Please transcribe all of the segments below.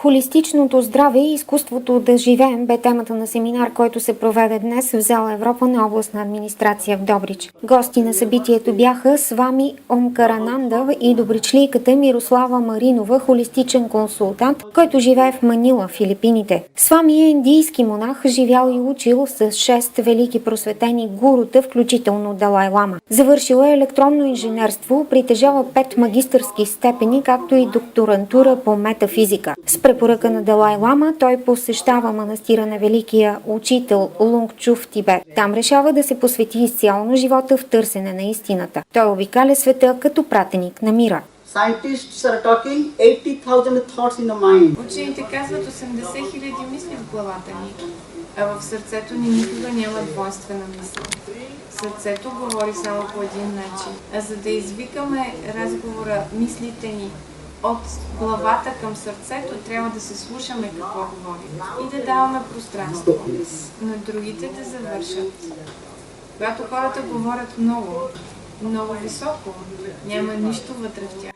Холистичното здраве и изкуството да живеем бе темата на семинар, който се проведе днес в зала Европа на областна администрация в Добрич. Гости на събитието бяха Свами Омкарананда и добричлийката Мирослава Маринова, холистичен консултант, който живее в Манила, Филипините. Свами е индийски монах, живял и учил с 6 велики просветени гурута, включително Далай Лама. Завършил е електронно инженерство, притежава 5 магистърски степени, както и докторантура по метафизика. С препоръка на Далай Лама той посещава манастира на великия учител Лунгчу в Тибет. Там решава да се посвети изцяло на живота в търсене на истината. Той обикаля света като пратеник на мира. Учените казват 80 хиляди мисли в главата ни, а в сърцето ни никога няма двойствена мисъл. Сърцето говори само по един начин, а за да извикаме разговора, мислите ни от главата към сърцето, трябва да се слушаме какво говорим и да даваме пространство на другите да завършат. Когато хората говорят много високо, няма нищо вътре в тях.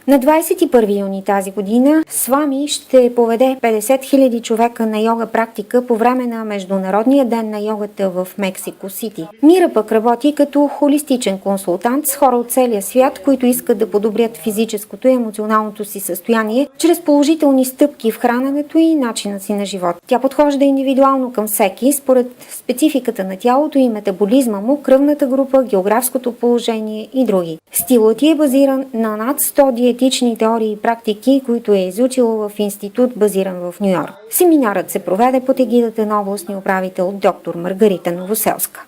На 21 юни тази година Свами ще поведе 50 000 човека на йога практика по време на Международния ден на йогата в Мексико Сити. Мира пък работи като холистичен консултант с хора от целия свят, които искат да подобрят физическото и емоционалното си състояние чрез положителни стъпки в храненето и начина си на живот. Тя подхожда индивидуално към всеки, според спецификата на тялото и метаболизма му, кръвната група, географското положение и други. Стилът ти е базиран на над 100 диетични теории и практики, които е изучила в институт, базиран в Ню Йорк. Семинарът се проведе под егидата на областния управител доктор Маргарита Новоселска.